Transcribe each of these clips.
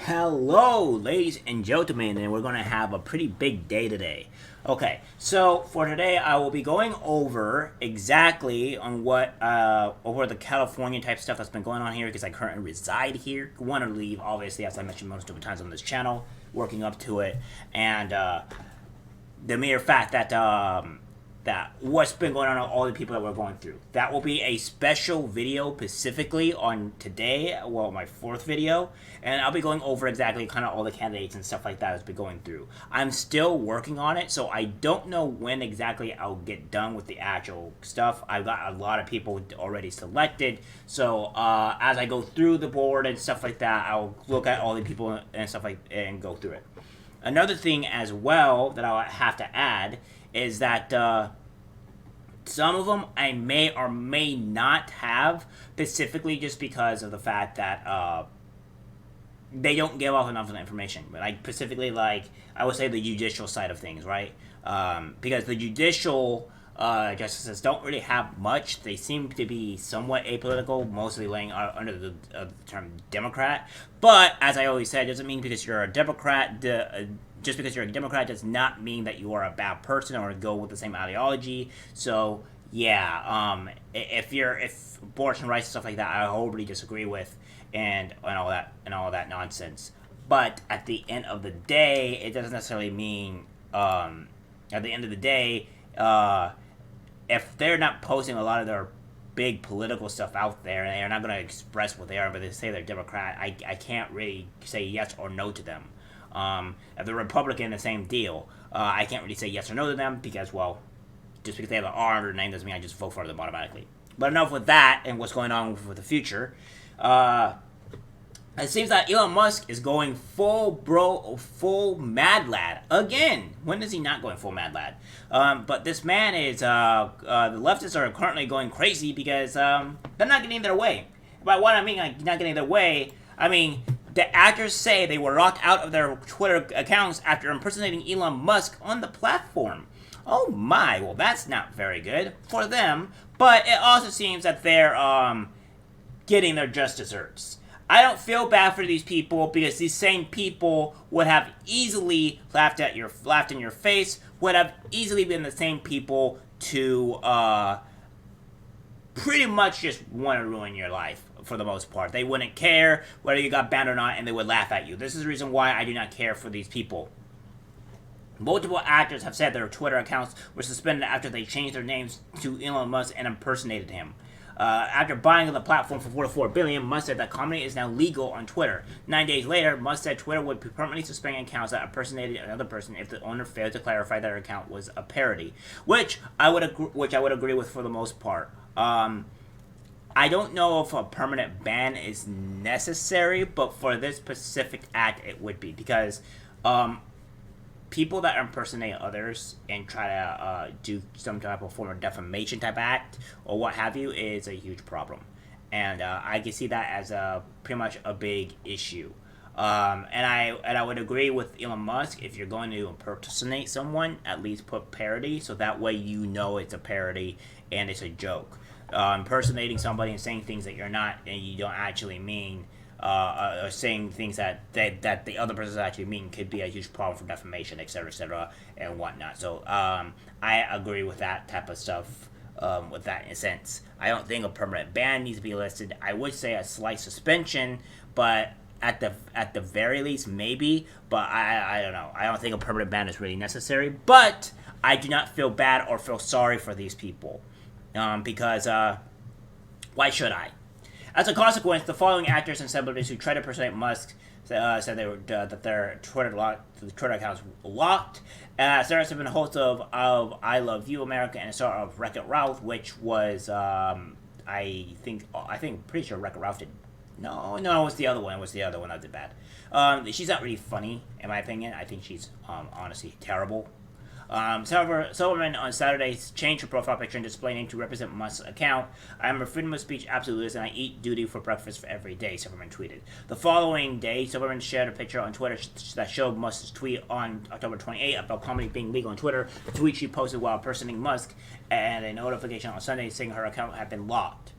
Hello, ladies and gentlemen, and we're going to have a pretty big day today. Okay, so for today, I will be going over exactly on what over the California type stuff that's been going on here because I currently reside here. Want to leave, obviously, as I mentioned most of the times on this channel, working up to it, and the mere fact that that what's been going on with all the people that we're going through. That will be a special video specifically on today, well, my fourth video, and I'll be going over exactly kind of all the candidates and stuff like that that's been going through. I'm still working on it, so I don't know when exactly I'll get done with the actual stuff. I've got a lot of people already selected, so as I go through the board and stuff like that, I'll look at all the people and stuff like and go through it. Another thing as well that I'll have to add is that some of them I may or may not have, specifically just because of the fact that they don't give off enough information. Like specifically, like I would say the judicial side of things, right? Because the judicial justices don't really have much. They seem to be somewhat apolitical, mostly laying under the term Democrat. But as I always said, it doesn't mean because you're a Democrat. Just because you're a Democrat does not mean that you are a bad person or go with the same ideology. So yeah, if abortion rights and stuff like that, I wholly disagree with, and all that nonsense. But at the end of the day, it doesn't necessarily mean at the end of the day, if they're not posting a lot of their big political stuff out there and they're not going to express what they are, but they say they're Democrat, I can't really say yes or no to them. If they're Republican, the same deal. I can't really say yes or no to them because, well, just because they have an R under their name doesn't mean I just vote for them automatically. But enough with that and what's going on with the future. It seems that Elon Musk is going full mad lad again. When is he not going full mad lad? But this man is, the leftists are currently going crazy because they're not getting their way. By what I mean, like, not getting their way, I mean, the actors say they were locked out of their Twitter accounts after impersonating Elon Musk on the platform. Oh my, well that's not very good for them, but it also seems that they're getting their just desserts. I don't feel bad for these people because these same people would have easily laughed in your face, would have easily been the same people to pretty much just want to ruin your life for the most part. They wouldn't care whether you got banned or not, and they would laugh at you. This is the reason why I do not care for these people. Multiple actors have said their Twitter accounts were suspended after they changed their names to Elon Musk and impersonated him. After buying the platform for $44 billion, Musk said that comedy is now legal on Twitter. 9 days later, Musk said Twitter would be permanently suspending accounts that impersonated another person if the owner failed to clarify that their account was a parody, which I would agree with for the most part. I don't know if a permanent ban is necessary, but for this specific act, it would be because people that impersonate others and try to do some type of form of defamation type act or what have you is a huge problem, and I can see that as pretty much a big issue. And I would agree with Elon Musk. If you're going to impersonate someone, at least put parody, so that way you know it's a parody and it's a joke. Impersonating somebody and saying things that you're not and you don't actually mean, or saying things that the other person actually mean could be a huge problem for defamation, etc., and whatnot. So I agree with that type of stuff. With that in a sense, I don't think a permanent ban needs to be listed. I would say a slight suspension, but at the very least, maybe. But I don't know. I don't think a permanent ban is really necessary. But I do not feel bad or feel sorry for these people. Because why should I? As a consequence, the following actors and celebrities who tried to impersonate Musk said they were that their Twitter accounts were locked. Sarah has been a host of I Love You America and a star of Wreck-It Ralph, which was I think pretty sure Wreck-It Ralph did. No, it was the other one. It was the other one that did bad. She's not really funny in my opinion. I think she's honestly terrible. Silverman on Saturday changed her profile picture and display name to represent Musk's account. I am a freedom of speech absolutist and I eat duty for breakfast for every day, Silverman tweeted. The following day, Silverman shared a picture on Twitter that showed Musk's tweet on October 28 about comedy being legal on Twitter. The tweet she posted while impersonating Musk and a notification on Sunday saying her account had been locked.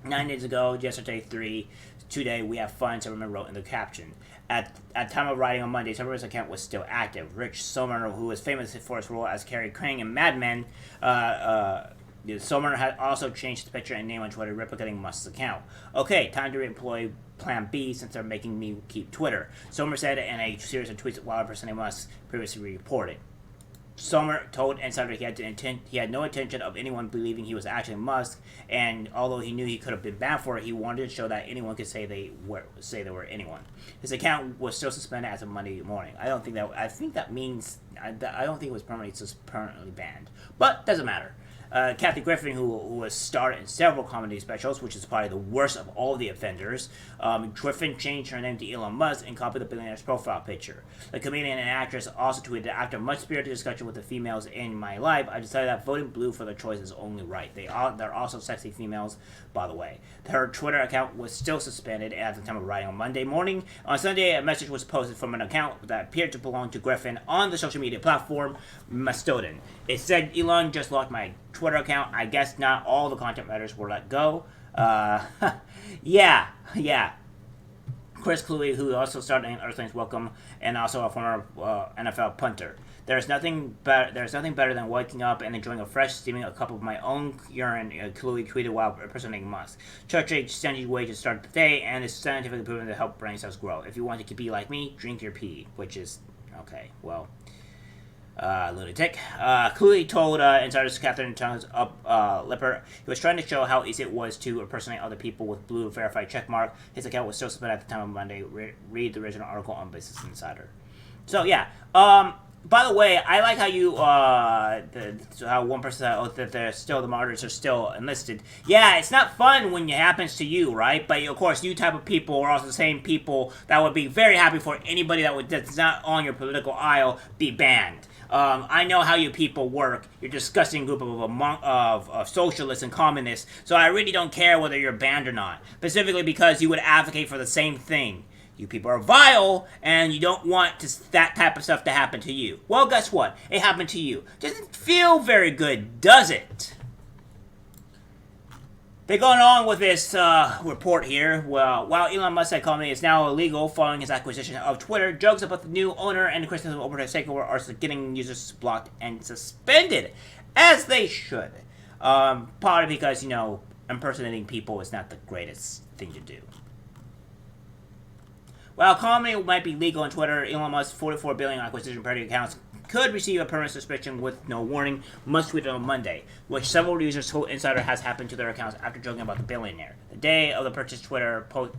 9 days ago, yesterday 3, today we have fun, Silverman wrote in the caption. At time of writing on Monday, Silverman's account was still active. Rich Silverman, who was famous for his role as Carrie Crane in Mad Men, Silverman had also changed his picture and name on Twitter, replicating Musk's account. Okay, time to employ Plan B since they're making me keep Twitter, Silverman said in a series of tweets while impersonating Musk previously reported. Sommer told Insider he had no intention of anyone believing he was actually Musk, and although he knew he could have been banned for it, he wanted to show that anyone could say they were anyone. His account was still suspended as of Monday morning. I don't think that means I don't think it was permanently banned, but doesn't matter. Kathy Griffin, who was starred in several comedy specials, which is probably the worst of all the offenders, Griffin changed her name to Elon Musk and copied the billionaire's profile picture. The comedian and actress also tweeted, after much spirited discussion with the females in my life, I decided that voting blue for the choice is only right. They're also sexy females, by the way. Her Twitter account was still suspended at the time of writing on Monday morning. On Sunday, a message was posted from an account that appeared to belong to Griffin on the social media platform Mastodon. It said, Elon just locked my Twitter account. I guess not all the content writers were let go. Yeah. Chris Cluey, who also started in Earthlings Welcome and also a former NFL punter. There's nothing better than waking up and enjoying a fresh, steaming a cup of my own urine, Cluey tweeted while impersonating Musk. Church age scented way to start the day, and is scientifically proven to help brain cells grow. If you want to be like me, drink your pee, which is okay. Well. Lunatic. Cooley told Insider's Catherine Tongues Lipper he was trying to show how easy it was to impersonate other people with blue verified checkmark. His account was still suspended at the time of Monday. Read the original article on Business Insider. So yeah. By the way, I like how you how one person said that they're still the martyrs are still enlisted. Yeah, it's not fun when it happens to you, right? But of course, you type of people are also the same people that would be very happy for anybody that's not on your political aisle be banned. I know how you people work. You're a disgusting group of socialists and communists, so I really don't care whether you're banned or not. Specifically because you would advocate for the same thing. You people are vile, and you don't want that type of stuff to happen to you. Well, guess what? It happened to you. Doesn't feel very good, does it? They're going on with this report here. Well, while Elon Musk's company is now illegal following his acquisition of Twitter, jokes about the new owner and the criticism over his takeover are getting users blocked and suspended, as they should. Probably because, impersonating people is not the greatest thing to do. While comedy might be legal on Twitter, Elon Musk's 44 billion acquisition party accounts could receive a permanent suspension with no warning. Musk tweeted on Monday, which several users told Insider has happened to their accounts after joking about the billionaire. The day of the purchase,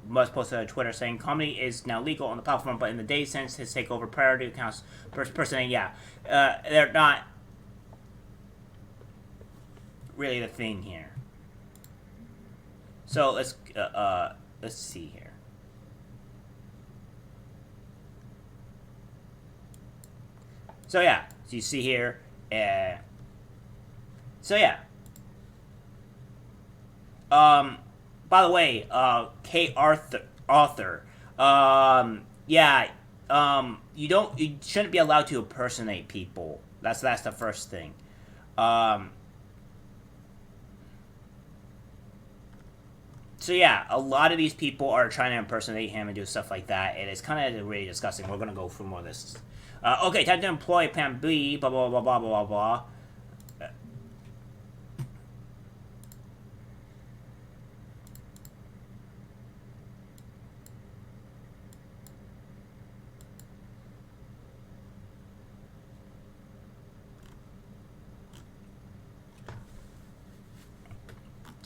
Musk posted a Twitter saying comedy is now legal on the platform, but in the days since his takeover, priority accounts personally, they're not really the thing here. So let's see here. So yeah, so you see here, by the way, K. Arthur, you shouldn't be allowed to impersonate people. That's the first thing. So yeah, a lot of these people are trying to impersonate him and do stuff like that. It is kind of really disgusting. We're gonna go through more of this. Okay, time to employ Plan B, blah, blah, blah, blah, blah, blah.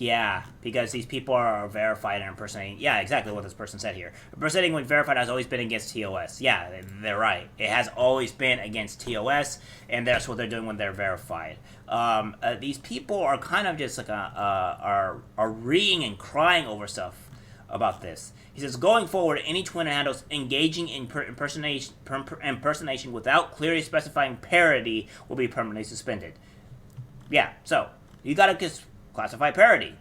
Yeah, because these people are verified and impersonating. Yeah, exactly what this person said here. Impersonating when verified has always been against TOS. Yeah, they're right. It has always been against TOS, and that's what they're doing when they're verified. These people are kind of just like are reading and crying over stuff about this. He says, going forward, any Twitter handles engaging in impersonation without clearly specifying parody will be permanently suspended. Yeah, so you gotta just classify parody.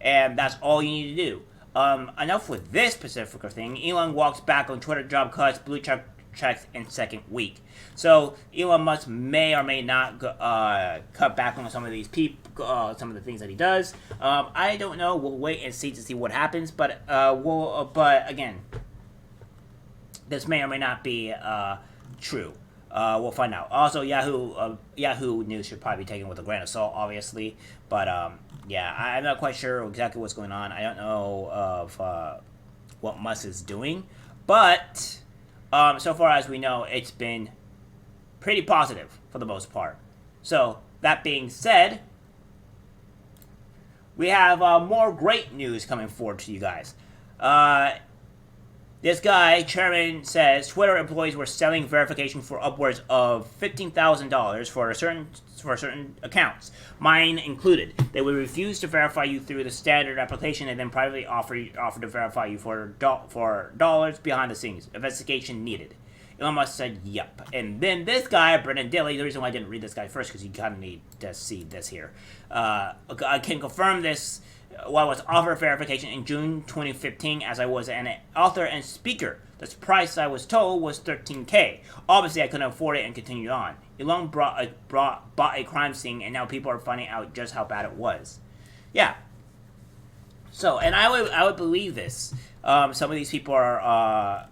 And that's all you need to do. Enough with this specific thing. Elon walks back on Twitter job cuts, blue check checks in second week. So Elon Musk may or may not cut back on some of these some of the things that he does. I don't know. We'll wait and see to see what happens. But but again, this may or may not be true. We'll find out. Also, Yahoo News should probably be taken with a grain of salt, obviously. But yeah, I'm not quite sure exactly what's going on. I don't know of what Musk is doing, but so far as we know, it's been pretty positive for the most part. So that being said, we have more great news coming forward to you guys. This guy, chairman, says Twitter employees were selling verification for upwards of $15,000 for certain accounts, mine included. They would refuse to verify you through the standard application and then privately offer to verify you for dollars behind the scenes. Investigation needed. Elon Musk said, "Yep." And then this guy, Brennan Daly, the reason why I didn't read this guy first because you kind of need to see this here. I can confirm this. While I was offered verification in June 2015 as I was an author and speaker. The price I was told was $13K. Obviously, I couldn't afford it and continued on. Elon bought a crime scene, and now people are finding out just how bad it was. Yeah. So, and I would believe this. Some of these people are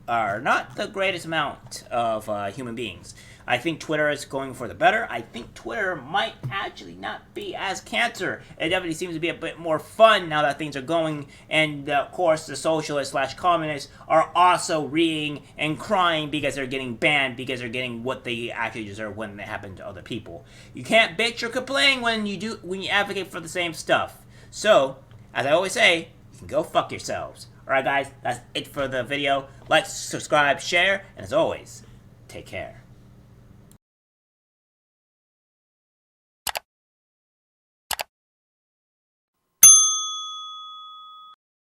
not the greatest amount of human beings. I think Twitter is going for the better. I think Twitter might actually not be as cancer. It definitely seems to be a bit more fun now that things are going. And of course, the socialists / communists are also reading and crying because they're getting banned because they're getting what they actually deserve when it happens to other people. You can't bitch or complain when you advocate for the same stuff. So, as I always say, you can go fuck yourselves. Alright guys, that's it for the video. Like, subscribe, share, and as always, take care.